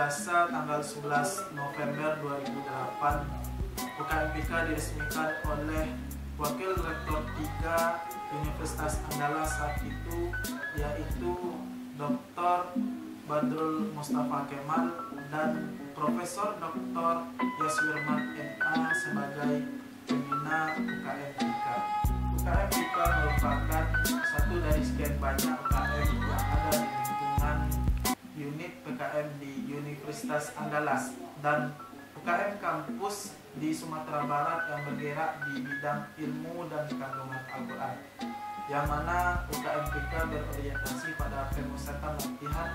Selasa tanggal 11 November 2008, UKMPK diresmikan oleh Wakil Rektor 3 Universitas Andalas saat itu, yaitu Dr. Badrul Mustafa Kemal dan Profesor Dr. Yaswirman MA sebagai pembina UKMPK. UKMPK merupakan satu dari sekian banyak UKM yang ada di lingkungan unit PKM di Universitas Andalas dan UKM kampus di Sumatera Barat yang bergerak di bidang ilmu dan kandungan Al-Quran, yang mana UKMPK berorientasi pada pemusatan latihan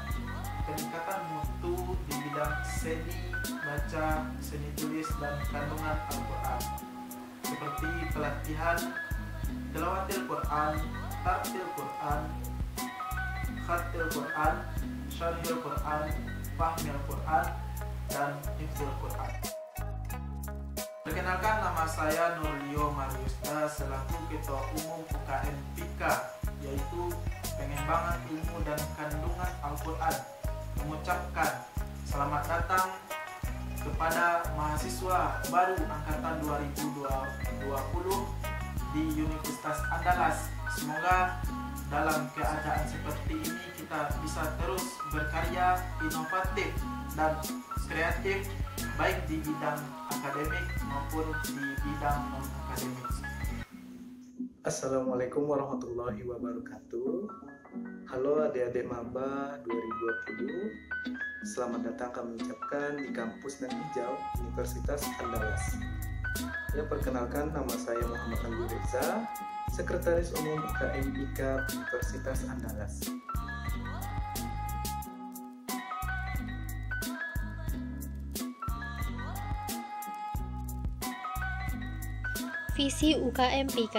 peningkatan mutu di bidang seni baca, seni tulis, dan kandungan Al-Quran, seperti pelatihan tilawatil Quran, tartil Quran, khatil Quran, syarhil Quran, fahmil Quran, dan hifzul Quran. Perkenalkan, nama saya Nurlio Mariusda selaku Ketua Umum UKMPK, yaitu Pengembangan Ilmu dan Kandungan Al-Quran, mengucapkan selamat datang kepada mahasiswa baru angkatan 2020 di Universitas Andalas. Semoga dalam keadaan seperti ini kita bisa terus berkarya inovatif dan kreatif, baik di bidang akademik maupun di bidang non-akademik. Assalamualaikum warahmatullahi wabarakatuh. Halo adik-adik maba 2020. Selamat datang kami ucapkan di kampus Nan Hijau Universitas Andalas. Ya, perkenalkan, nama saya Muhammad Alwi Reza, Sekretaris Umum UKMPK Universitas Andalas. Visi UKMPK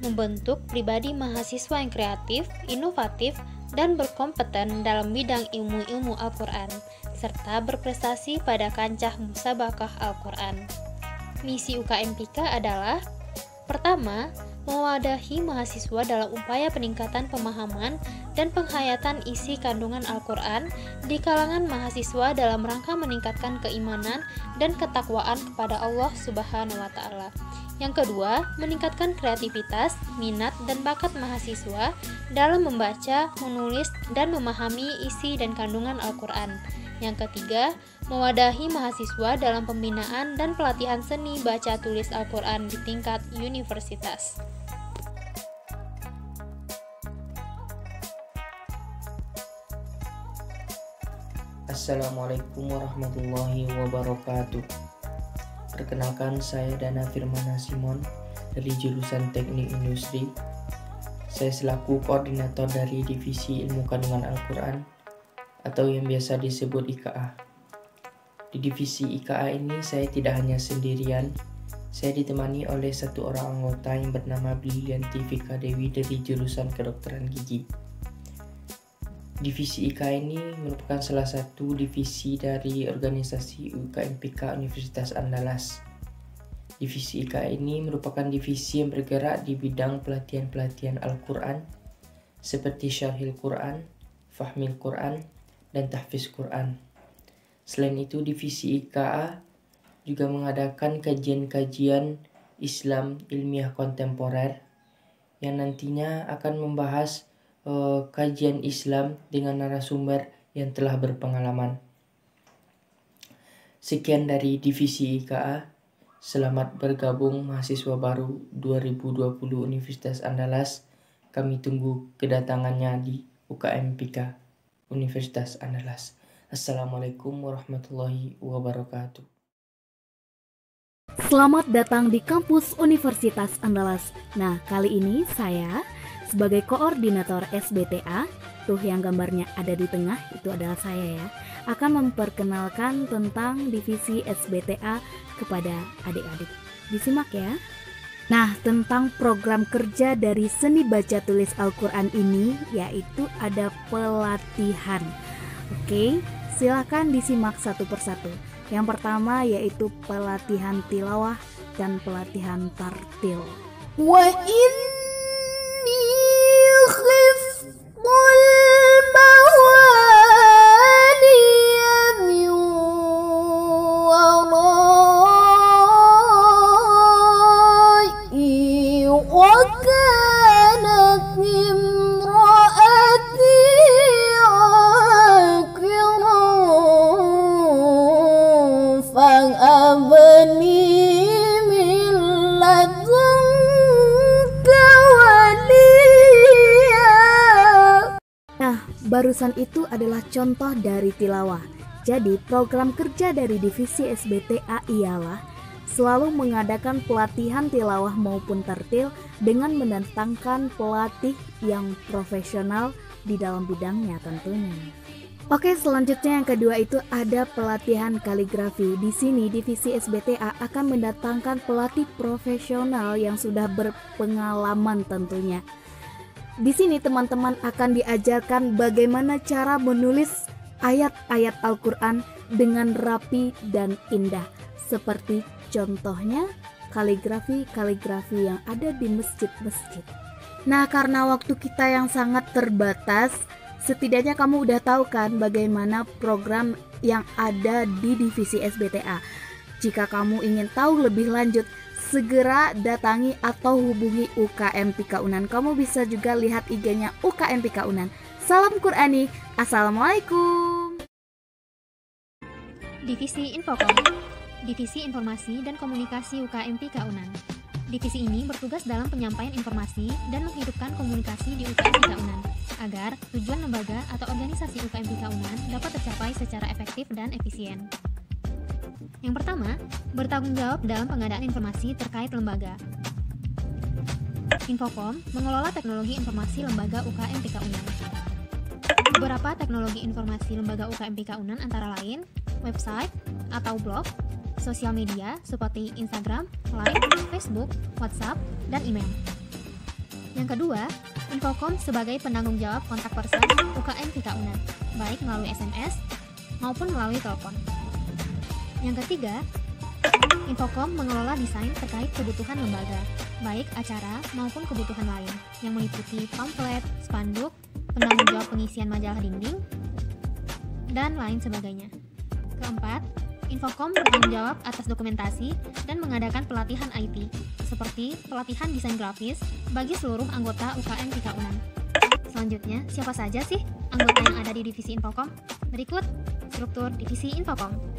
membentuk pribadi mahasiswa yang kreatif, inovatif, dan berkompeten dalam bidang ilmu-ilmu Al-Quran, serta berprestasi pada kancah musabakah Al-Quran. Misi UKMPK adalah: pertama, mewadahi mahasiswa dalam upaya peningkatan pemahaman dan penghayatan isi kandungan Al-Quran di kalangan mahasiswa dalam rangka meningkatkan keimanan dan ketakwaan kepada Allah Subhanahu wa Ta'ala. Yang kedua, meningkatkan kreativitas, minat, dan bakat mahasiswa dalam membaca, menulis, dan memahami isi dan kandungan Al-Quran. Yang ketiga, mewadahi mahasiswa dalam pembinaan dan pelatihan seni baca tulis Al-Quran di tingkat universitas. Assalamualaikum warahmatullahi wabarakatuh. Perkenalkan, saya Dana Firmana Simon dari jurusan Teknik Industri. Saya selaku koordinator dari Divisi Ilmu Kandungan Al-Quran atau yang biasa disebut IKA. Di divisi IKA ini saya tidak hanya sendirian, saya ditemani oleh satu orang anggota yang bernama Brilianti Vika Dewi dari jurusan Kedokteran Gigi. Divisi IKA ini merupakan salah satu divisi dari organisasi UKMPK Universitas Andalas. Divisi IKA ini merupakan divisi yang bergerak di bidang pelatihan-pelatihan Al-Quran seperti syarhil Quran, fahmil Quran, dan tahfiz Quran. Selain itu, divisi IKA juga mengadakan kajian-kajian Islam ilmiah kontemporer yang nantinya akan membahas kajian Islam dengan narasumber yang telah berpengalaman. Sekian dari divisi IKA. Selamat bergabung mahasiswa baru 2020 Universitas Andalas. Kami tunggu kedatangannya di UKMPK Universitas Andalas. Assalamualaikum warahmatullahi wabarakatuh. Selamat datang di kampus Universitas Andalas. Nah, kali ini saya sebagai koordinator SBTA, tuh yang gambarnya ada di tengah, itu adalah saya ya, akan memperkenalkan tentang divisi SBTA kepada adik-adik. Disimak ya. Nah, tentang program kerja dari seni baca tulis Al-Quran ini, yaitu ada pelatihan. Oke, silakan disimak satu persatu. Yang pertama yaitu pelatihan tilawah dan pelatihan tartil. Wa inni khiftul mawaliya barusan itu adalah contoh dari tilawah. Jadi program kerja dari divisi SBTA ialah selalu mengadakan pelatihan tilawah maupun tartil dengan mendatangkan pelatih yang profesional di dalam bidangnya tentunya. Oke, selanjutnya yang kedua itu ada pelatihan kaligrafi. Di sini divisi SBTA akan mendatangkan pelatih profesional yang sudah berpengalaman tentunya. Di sini teman-teman akan diajarkan bagaimana cara menulis ayat-ayat Al-Quran dengan rapi dan indah. Seperti contohnya kaligrafi yang ada di masjid-masjid. Nah, karena waktu kita yang sangat terbatas, setidaknya kamu udah tahu kan bagaimana program yang ada di divisi SBTA. Jika kamu ingin tahu lebih lanjut, segera datangi atau hubungi UKM PIKA Unan. Kamu bisa juga lihat IG-nya UKM PIKA Unan. Salam Qur'ani, Assalamualaikum. Divisi Infokom, Divisi Informasi dan Komunikasi UKM PIKA Unan. Divisi ini bertugas dalam penyampaian informasi dan menghidupkan komunikasi di UKM PIKA Unan agar tujuan lembaga atau organisasi UKM PIKA Unan dapat tercapai secara efektif dan efisien. Yang pertama, bertanggung jawab dalam pengadaan informasi terkait lembaga. Infokom mengelola teknologi informasi lembaga UKM PIKA Unan. Beberapa teknologi informasi lembaga UKM PIKA Unan antara lain website atau blog, sosial media seperti Instagram, Line, Facebook, WhatsApp, dan email. Yang kedua, Infokom sebagai penanggung jawab kontak person UKM PIKA Unan, baik melalui SMS maupun melalui telepon. Yang ketiga, Infokom mengelola desain terkait kebutuhan lembaga, baik acara maupun kebutuhan lain, yang meliputi pamflet, spanduk, penanggung jawab pengisian majalah dinding, dan lain sebagainya. Keempat, Infokom bertanggung jawab atas dokumentasi dan mengadakan pelatihan IT, seperti pelatihan desain grafis bagi seluruh anggota UKM PIKA Unan. Selanjutnya, siapa saja sih anggota yang ada di divisi Infokom? Berikut struktur divisi Infokom.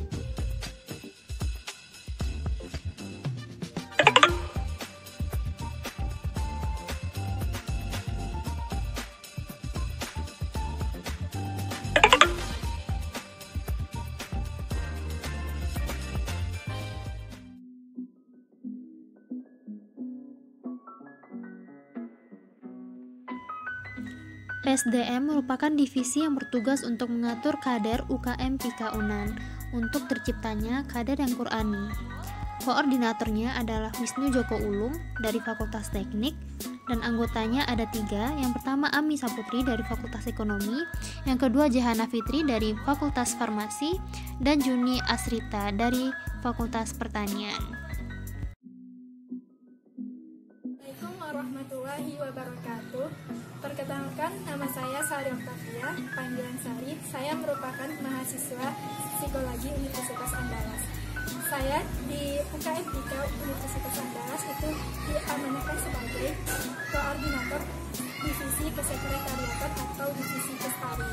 PSDM merupakan divisi yang bertugas untuk mengatur kader UKM PIKA Unan untuk terciptanya kader yang Qur'ani. Koordinatornya adalah Wisnu Joko Ulung dari Fakultas Teknik dan anggotanya ada 3. Yang pertama Ami Saputri dari Fakultas Ekonomi, yang kedua Jahana Fitri dari Fakultas Farmasi, dan Juni Asrita dari Fakultas Pertanian. Assalamualaikum warahmatullahi wabarakatuh. Perkenalkan, nama saya Sari Oktavia, panggilan Sari. Saya merupakan mahasiswa psikologi Universitas Andalas. Saya di UKM PIKA Universitas Andalas itu diamanahkan sebagai koordinator divisi kesekretariatan atau divisi Kestari.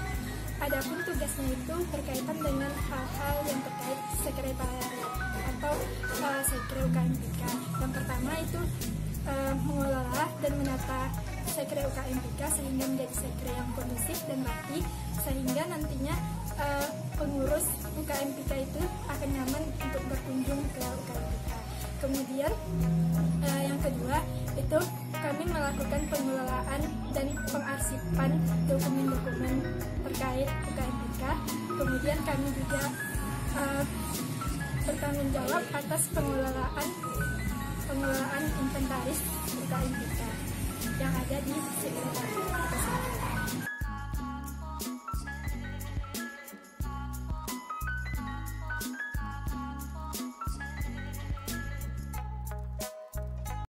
Adapun tugasnya itu berkaitan dengan hal-hal yang terkait sekretariat atau sekre UKM PIKA. Yang pertama itu mengelola dan menata sekre UKM PIKA sehingga menjadi sekre yang kondusif dan rapi, sehingga nantinya pengurus UKM PIKA itu akan nyaman untuk berkunjung ke UKM PIKA. Kemudian yang kedua itu kami melakukan pengelolaan dan pengarsipan dokumen-dokumen terkait UKM PIKA. Kemudian kami juga bertanggung jawab atas pengelolaan inventaris UKM PIKA yang ada di sekretariat.